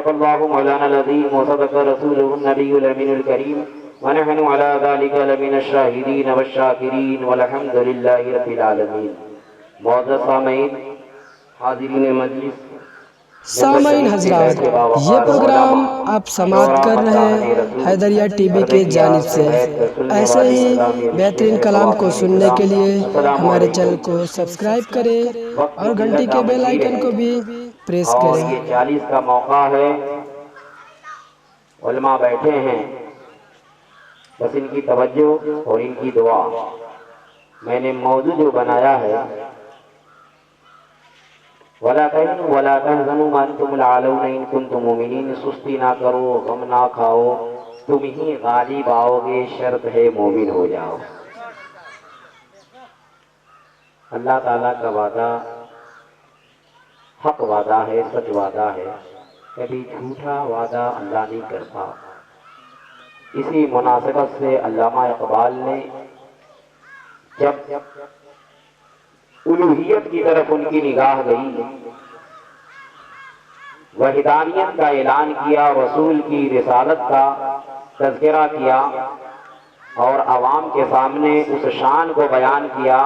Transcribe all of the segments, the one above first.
صدق الله مولانا العظيم وصدق رسوله النبي الأمين الكريم ونحن على ذلك لمن الشاهدين والشاكرين والحمد لله رب العالمين. معزز سامعین، حاضرین مجلس، سامعین حضرات، یہ پروگرام آپ سماعت کر رہے ہیں حیدریہ ٹی وی کے جانب سے. ایسے ہی بہترین کلام کو سننے کے لیے ہمارے چینل کو سبسکرائب کریں اور گھنٹی کے بیل آئیکن کو بھی پریس اور کریں. یہ 40 کا موقع ہے، علماء بیٹھے ہیں، بس ان کی توجہ اور ان کی دعا. میں نے موضوع جو بنایا ہے وَلَا تَهِنُوا وَلَا تَحْزَنُوا وَأَنْتُمُ الْأَعْلَوْنَ إِن كُنتُم مُؤْمِنِينَ. سستی نہ کرو، غم نہ کھاؤ، تم ہی غالب آؤ گے، شرط ہے مومن ہو جاؤ. اللہ تعالیٰ کا وعدہ حق وعدہ ہے، سچ وعدہ ہے، کبھی جھوٹا وعدہ اللہ نہیں کرتا. اسی مناسبت سے علامہ اقبال نے جب الوہیت کی طرف ان کی نگاہ گئی، وحدانیت کا اعلان کیا، رسول کی رسالت کا تذکرہ کیا اور عوام کے سامنے اس شان کو بیان کیا،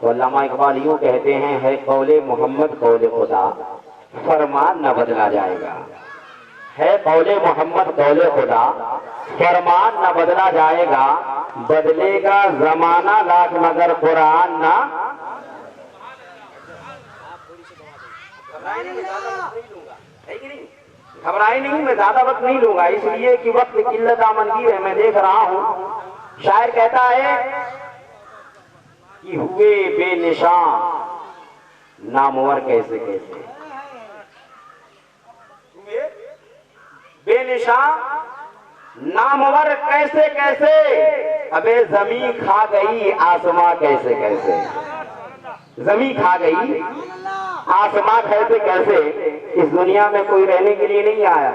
تو علامہ اقبال یوں کہتے ہیں، ہے قول محمد قول خدا، فرمان نہ بدلا جائے گا. ہے قول محمد قول خدا، فرمان نہ بدلا جائے گا، بدلے گا زمانہ لاکھ مگر قرآن نہ. گھبرائے نہیں، میں زیادہ وقت نہیں لوں گا، اس لیے کہ وقت قلت آمدگیر ہے. میں دیکھ رہا ہوں شاعر کہتا ہے کہ ہوئے بے نشان نامور کیسے کیسے، بے نشان نامور کیسے کیسے، ابے زمین کھا گئی آسماں کیسے کیسے. زمین کھا گئی آسماں کیسے کیسے. اس دنیا میں کوئی رہنے کے لیے نہیں آیا،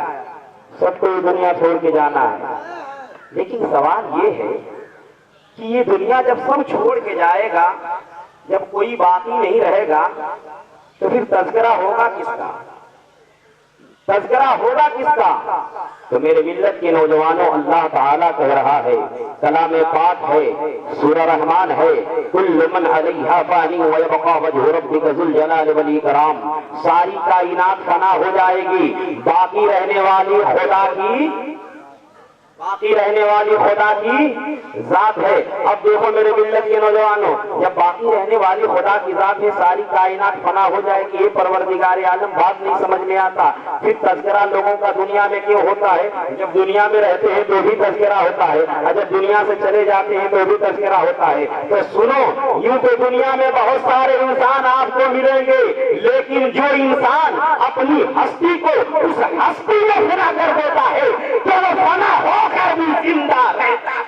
سب کو یہ دنیا چھوڑ کے جانا ہے. لیکن سوال یہ ہے کہ یہ دنیا جب سب چھوڑ کے جائے گا، جب کوئی باقی نہیں رہے گا، تو پھر تذکرہ ہوگا کس کا؟ تذکرہ ہوگا کس کا؟ تو میرے ملت کے نوجوانوں، اللہ تعالیٰ کہہ رہا ہے، کلام پاک ہے، سورہ رحمان ہے، کل من علیہا فانی ویبقا وجہ ربک ذو الجلال والاکرام. ساری کائنات فنا ہو جائے گی، باقی رہنے والی خدا کی ذات ہے. اب دیکھو میرے ملت کے نوجوانوں، جب باقی رہنے والی خدا کی ذات ہے، ساری کائنات فنا ہو جائے گی، یہ پروردگار عالم بات نہیں سمجھ میں آتا. پھر تذکرہ لوگوں کا دنیا میں کیوں ہوتا ہے؟ جب دنیا میں رہتے ہیں تو بھی تذکرہ ہوتا ہے، اور جب دنیا سے چلے جاتے ہیں تو بھی تذکرہ ہوتا ہے. تو سنو، یوں تو دنیا میں بہت سارے انسان آپ کو ملیں گے، لیکن جو انسان اپنی ہستی کو اس ہستی میں فنا کر دیتا ہے تو وہ فنا ہو کر بھی زندہ رہتا ہے،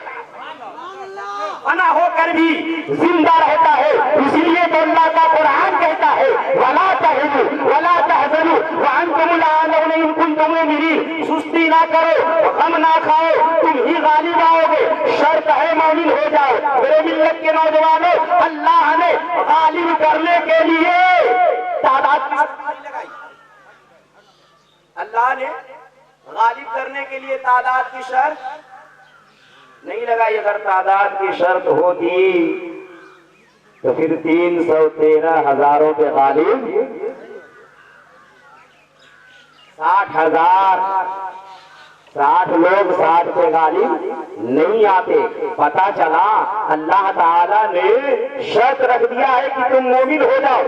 فنا ہو کر بھی زندہ رہتا ہے. اس لیے تو اللہ کا قرآن کہتا ہے، وَلَا تَهِنُوا وَلَا تَحْزَنُوا وَأَنْتُمُ الْأَعْلَوْنَ إِن كُنتُم مُؤْمِنِينَ. سستی نہ کرو، غم نہ کھاؤ، تم ہی غالب آؤ گے، شرط ہے مومن ہو جاؤ. میرے ملت کے نوجوانوں، اللہ نے غالب کرنے کے لیے تعداد کی شرط نہیں لگائی. اللہ نے غالب کرنے کے لیے تعداد کی شرط نہیں لگائی. اگر تعداد کی شرط ہوتی تو پھر 313,000 کے غالب 60,000، 60 لوگ 60 کے غالب نہیں آتے. پتا چلا اللہ تعالیٰ نے شرط رکھ دیا ہے کہ تم مومن ہو جاؤ،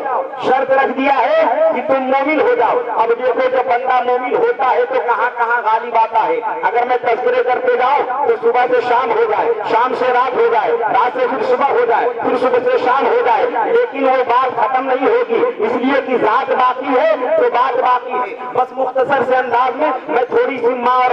شرط رکھ دیا ہے کہ تم مومن ہو جاؤ. اب دیکھو جب بندہ مومن ہوتا ہے تو کہاں کہاں غالب آتا ہے. اگر میں تذکرے کرتے جاؤں تو صبح سے شام ہو جائے، شام سے رات ہو جائے، رات سے پھر صبح ہو جائے، پھر صبح سے شام ہو جائے، لیکن وہ بات ختم نہیں ہوگی، اس لیے کہ ذات باقی ہے تو بات باقی ہے. بس مختصر سے انداز میں تھوڑی سی ماں اور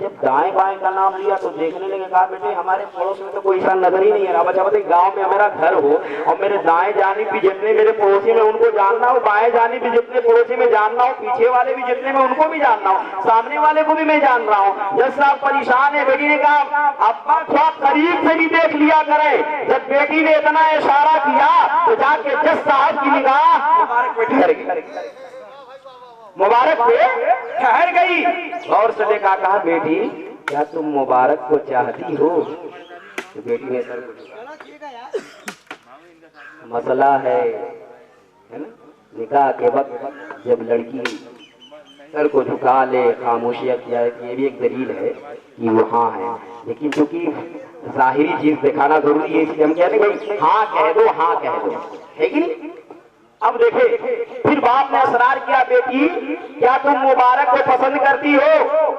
جب دائیں بائیں کا نام لیا تو دیکھنے لگے، کہا بیٹے ہمارے پڑوس میں تو کوئی انسان نظر ہی نہیں ہے. بچہ بتائیے گاؤں میں میرا گھر ہو اور میرے دائیں جانب بھی جتنے میرے پڑوسی میں ان کو جاننا ہو، بائیں جانب بھی جتنے پڑوسی میں جاننا ہو، پیچھے والے بھی جتنے میں ان کو بھی جاننا ہو، سامنے والے کو بھی میں جان رہا ہوں. جج صاحب پریشان ہے. بیٹی نے کہا ابا تھوڑا قریب سے بھی دیکھ لیا کرے. جب بیٹی نے اتنا اشارہ کیا تو جا کے جج صاحب کی نگاہ مبارک پہ ٹھہر گئی، مبارک پہ ٹھہر گئی. اور سے دیکھا، کہا بیٹی کیا تم مبارک کو چاہتی ہو؟ تو بیٹی نے سر مسئلہ ہے نا نکاح کے وقت جب لڑکی سر کو جھکا لے، خاموشی اختیار کی، یہ بھی ایک دلیل ہے کہ وہ ہاں ہے. لیکن چونکہ ظاہری چیز دکھانا ضروری ہے، اس لیے ہم کہتے ہیں بھائی ہاں کہہ دو، ہاں کہہ دو، ہے کہ نہیں؟ اب دیکھیں پھر باپ نے اصرار کیا، بیٹی کیا تم مبارک کو پسند کرتی ہو؟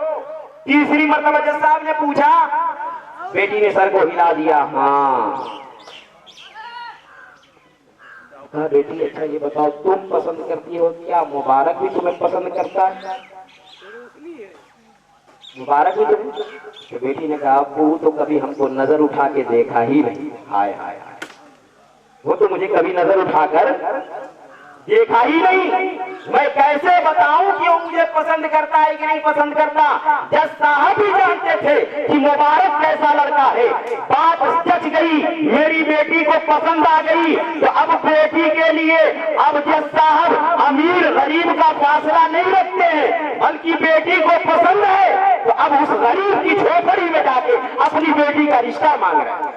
تیسری مرتبہ جج صاحب نے پوچھا، بیٹی نے سر کو ہلا دیا، ہاں. کہا بیٹی اچھا یہ بتاؤ تم پسند کرتی ہو، کیا مبارک بھی تمہیں پسند کرتا ہے؟ مبارک بھی تمہیں؟ تو بیٹی نے کہا ابو تو کبھی ہم کو نظر اٹھا کے دیکھا ہی نہیں. ہائے ہائے ہائے، وہ تو مجھے کبھی نظر اٹھا کر دیکھا ہی نہیں، میں کیسے بتاؤں کہ وہ مجھے پسند کرتا ہے کہ نہیں پسند کرتا؟ جج صاحب بھی جانتے تھے کہ مبارک کیسا لڑکا ہے. بات جچ گئی، میری بیٹی کو پسند آ گئی. تو اب بیٹی کے لیے اب جج صاحب امیر غریب کا فاصلہ نہیں رکھتے ہیں، بلکہ بیٹی کو پسند ہے تو اب اس غریب کی جھوپڑی میں جا کے اپنی بیٹی کا رشتہ مانگ رہے ہیں،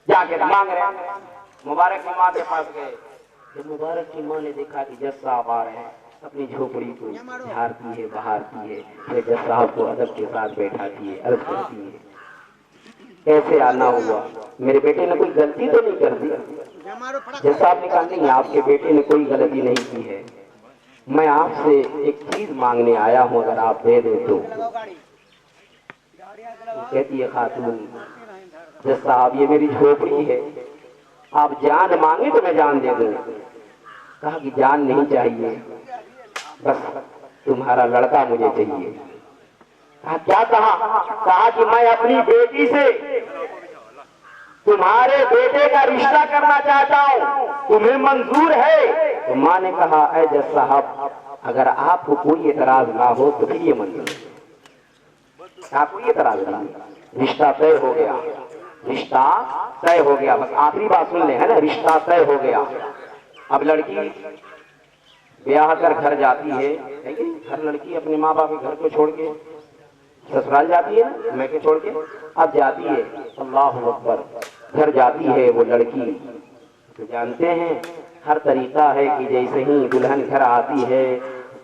جا کے مانگ رہے ہیں. مبارک کی ماں کے پاس گئے. جب مبارک کی ماں نے دیکھا کہ جج صاحب آ رہے ہیں، اپنی جھوپڑی کو جھاڑتی ہے، بہارتی ہے، پھر جج صاحب کو ادب کے ساتھ بیٹھاتی ہے، عرض کرتی ہے کیسے آنا ہوا؟ میرے بیٹے نے کوئی غلطی تو نہیں کر دی؟ جج صاحب نے کہا نہیں، آپ کے بیٹے نے کوئی غلطی نہیں کی ہے، میں آپ سے ایک چیز مانگنے آیا ہوں، اگر آپ دے دیں تو. کہتی ہے خاتون جج صاحب یہ میری جھوپڑی ہے، آپ جان مانگے تو میں جان دے دوں. کہا کہ جان نہیں چاہیے، بس تمہارا لڑکا مجھے چاہیے. کہا کیا کہا؟ کہا کہ میں اپنی بیٹی سے تمہارے بیٹے کا رشتہ کرنا چاہتا ہوں، تمہیں منظور ہے؟ تو ماں نے کہا اے جج صاحب اگر آپ کو کوئی اعتراض نہ ہو تو پھر یہ منظور ہے. آپ کو یہ اعتراض نہیں، رشتہ طے ہو گیا، رشتہ طے ہو گیا. بس آخری بات سن لیں، ہے نا، رشتہ طے ہو گیا. اب لڑکی بیاہ کر گھر جاتی ہے، ہر لڑکی اپنے ماں باپ کے گھر کو چھوڑ کے سسرال جاتی ہے نا، میں کے چھوڑ کے اب جاتی ہے. اللہ اکبر، گھر جاتی ہے وہ لڑکی. تو جانتے ہیں ہر طریقہ ہے کہ جیسے ہی دلہن گھر آتی ہے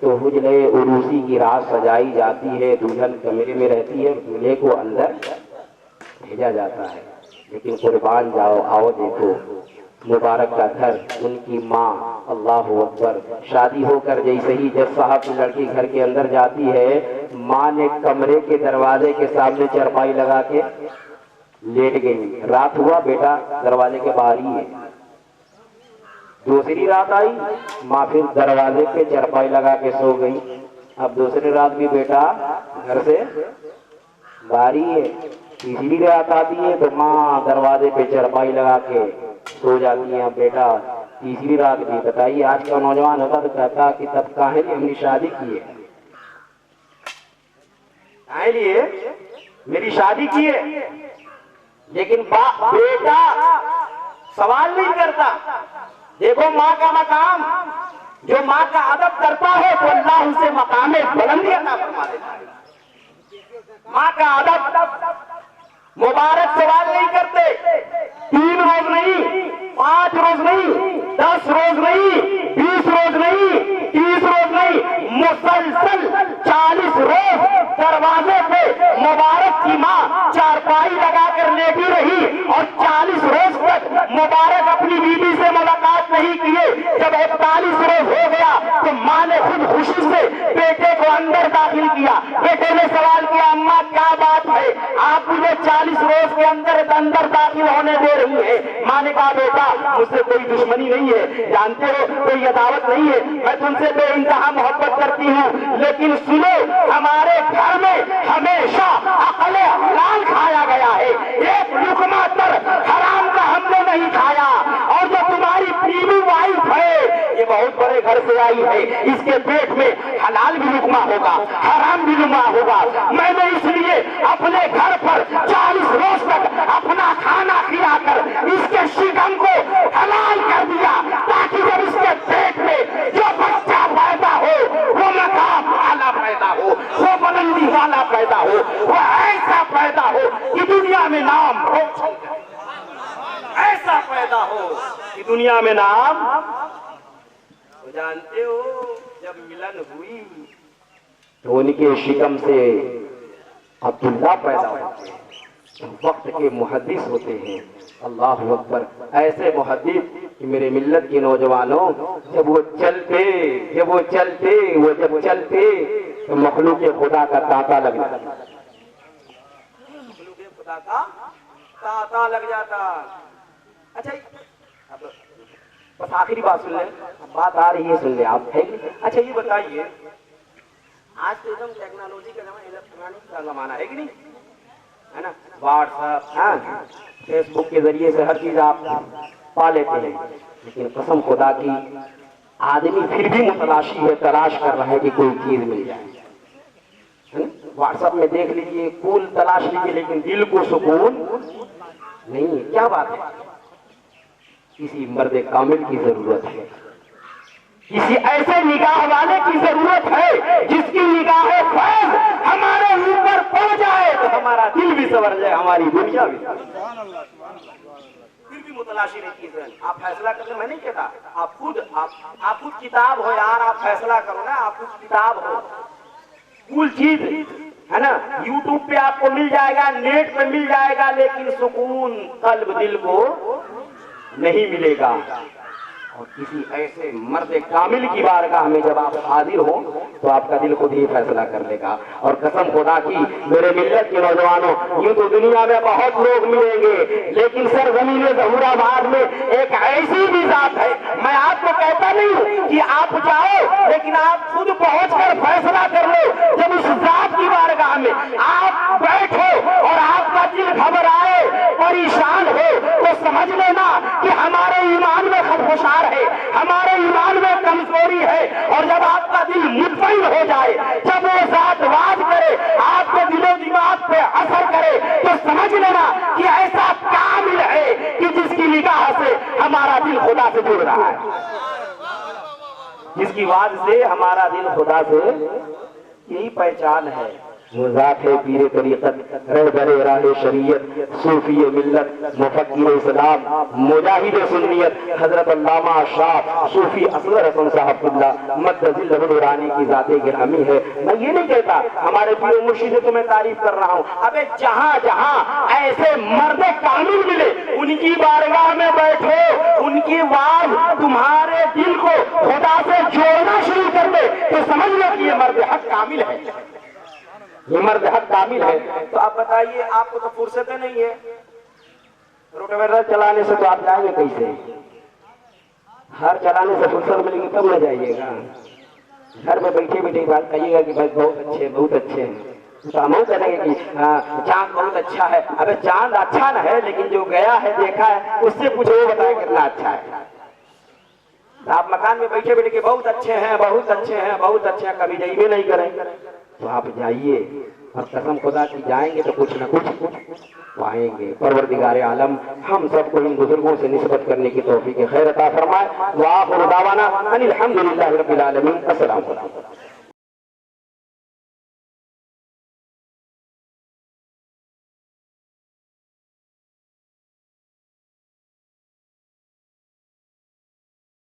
تو حجرے عروسی کی رات سجائی جاتی ہے، دلہن کمرے میں رہتی ہے، دولہے کو اندر بھیجا جاتا ہے. لیکن قربان جاؤ، آؤ دیکھو مبارک کا گھر، ان کی ماں، اللہ اکبر، شادی ہو کر جیسے ہی جج صاحب کی لڑکی گھر کے اندر جاتی ہے، ماں نے کمرے کے دروازے کے سامنے چرپائی لگا کے لیٹ گئی. رات ہوا بیٹا دروازے کے باہر ہی ہے. دوسری رات آئی، ماں پھر دروازے پہ چرپائی لگا کے سو گئی. اب دوسری رات بھی بیٹا گھر سے باہر ہی ہے. تیسری رات آتی ہے تو ماں دروازے پہ چرپائی لگا کے سو جاتی ہے. اب بیٹا تیسری رات بھی بتائیے، آج کا نوجوان ہوتا تو کہتا کہ تب کاہے لیے ہم نے شادی کی ہے، کاہے لیے میری شادی کی ہے. لیکن بیٹا سوال نہیں کرتا. دیکھو ماں کا مقام، جو ماں کا ادب کرتا ہے تو اللہ اسے مقام بلندی عطا فرما دیتا ہے. ماں کا ادب، مبارک سوال نہیں کرتے. 3 روز نہیں، 5 روز نہیں، 10 روز نہیں، 20 روز نہیں، 30 روز نہیں، مسلسل 40 روز دروازے پہ مبارک کی ماں چارپائی لگا کر لیٹی رہی اور 40 روز تک مبارک اپنی بیوی سے ملاقات نہیں کیے. جب 41 روز ہو گیا تو ماں نے خود خوشی سے بیٹے کو اندر داخل کیا. بیٹے نے سوال کیا اماں کیا بات ہے, آپ مجھے 40 روز کے اندر داخل ہونے دے رہی ہے. ماں نے کہا بیٹا مجھ سے کوئی دشمنی نہیں ہے, جانتے ہو کوئی عداوت نہیں ہے, میں تم سے بے انتہا محبت کرتی ہوں, لیکن سنو ہمارے گھر میں ہمیشہ عقل حلال کھایا گیا ہے, ایک لقمہ تر حرام کا ہم نے نہیں کھایا, اور جو تمہاری بیوی وائف ہے یہ بہت بڑے گھر سے آئی ہے, اس کے پیٹ میں حلال بھی لقمہ ہوگا حرام بھی لقمہ ہوگا. میں نے اس لیے اپنے گھر پر 40 روز تک اپنا کھانا کھلا کر اس کے شکم کو حلال کر دیا, تاکہ جب اس کے پیٹ میں جو بچہ پیدا ہو وہ مقام والا پیدا ہو, وہ بلندی والا پیدا ہو, وہ ایسا پیدا ہو کہ دنیا میں نام ہو, ایسا پیدا ہو کہ دنیا میں نام. جانتے ہو جب ملن ہوئی تو ان کے شکم سے عبداللہ پیدا ہوتے ہیں, وقت کے محدث ہوتے ہیں. اللہ اکبر, ایسے محدث کہ میرے ملت کے نوجوانوں جب وہ چلتے تو مخلوق خدا کا تانتا لگ جاتا, مخلوق خدا کا تانتا لگ جاتا. اچھا بس آخری بات سن لیں, بات آ رہی ہے سن لیں آپ. اچھا یہ بتائیے, آج تو ایک دم ٹیکنالوجی کا زمانہ, الیکٹرانک کا زمانہ ہے کہ نہیں, ہے نا, واٹس ایپ فیس بک کے ذریعے سے ہر چیز آپ پا لیتے ہیں, لیکن قسم خدا کی آدمی پھر بھی متلاشی ہے, تلاش کر رہا ہے کہ کوئی چیز مل جائے. واٹس ایپ میں دیکھ لیجیے, پھول تلاش لیجیے, لیکن دل کو سکون نہیں ہے. کیا بات ہے, کسی مرد کامل کی ضرورت ہے, کسی ایسے نگاہ والے کی ضرورت ہے جس کی نگاہ فیض ہمارے اوپر پڑ جائے تو ہمارا دل بھی سنور جائے, ہماری دنیا بھی. پھر بھی متلاشی نہیں کی. آپ فیصلہ کریں, میں نہیں کہتا, آپ خود کتاب ہو یار, آپ فیصلہ کرو نا, آپ خود کتاب ہو, کل چیز ہے نا, یوٹیوب پہ آپ کو مل جائے گا, نیٹ پہ مل جائے گا, لیکن سکون قلب دل کو نہیں ملے گا. اور کسی ایسے مرد کامل کی بارگاہ میں جب آپ حاضر ہوں تو آپ کا دل خود ہی فیصلہ کر لے گا. اور قسم خدا کی میرے ملت کے نوجوانوں, یوں تو دنیا میں بہت لوگ ملیں گے, لیکن سرزمین ظہور آباد میں ایک ایسی بھی ذات ہے, میں آپ کو کہتا نہیں ہوں کہ آپ جاؤ, لیکن آپ خود پہنچ کر فیصلہ کر لو. جب اس ذات کی بارگاہ میں آپ بیٹھو اور آپ کا دل گھبرائے, پریشان ہو, تو سمجھ لینا کہ ہمارے ایمان میں خدشار ہے, ہمارے ایمان میں کمزوری ہے. اور جب آپ کا دل مطمئن ہو جائے, جب وہ ذات واز کرے, آپ کے دل و دماغ پہ اثر کرے, تو سمجھ لینا کہ ایسا کامل ہے کہ جس کی نگاہ سے ہمارا دل خدا سے جڑ رہا ہے, جس کی واز سے ہمارا دل خدا سے, یہی پہچان ہے. وہ ذات ہے پیر طریقت, رہبر راہ شریعت, صوفی ملت, مفکر اسلام, مجاہد سنیت, حضرت علامہ شاہ صوفی اصغر حسن صاحب اللہ مد ذل نورانی کی ذات گرامی ہے. میں یہ نہیں کہتا ہمارے پیر مرشد سے تمہیں تعریف کر رہا ہوں, ابے جہاں جہاں ایسے مرد کامل ملے ان کی بارگاہ میں بیٹھو, ان کی واز تمہارے دل کو خدا سے جوڑنا شروع کر دے, تو سمجھ لو کہ یہ مرد حق کامل ہے, یہ مرد حق کامل ہے. تو آپ بتائیے, آپ کو تو فرصت نہیں ہے, روٹویٹر چلانے سے تو آپ جائیں گے کیسے, ہر چلانے سے فرصت ملے گی تب نہ جائیے گا. گھر میں بیٹھے بیٹھے بات کہیے گا کہ بھائی بہت اچھے ہیں, تو ہم کہیں گے کہ چاند بہت اچھا ہے. ابے چاند اچھا نہ ہے, لیکن جو گیا ہے دیکھا ہے اس سے پوچھو, وہ بتائے کتنا اچھا ہے. آپ مکان میں بیٹھے بیٹھے کہ بہت اچھے ہیں, بہت اچھے ہیں, بہت اچھے ہیں, کبھی جائیے نہیں کریں, تو آپ جائیے, اور قسم خدا کی جائیں گے تو کچھ نہ کچھ پائیں گے. پروردگار عالم ہم سب کو ان بزرگوں سے نسبت کرنے کی توفیق خیر عطا فرمائے. وآخر دعوانا ان الحمدللہ رب العالمین. السلام علیکم.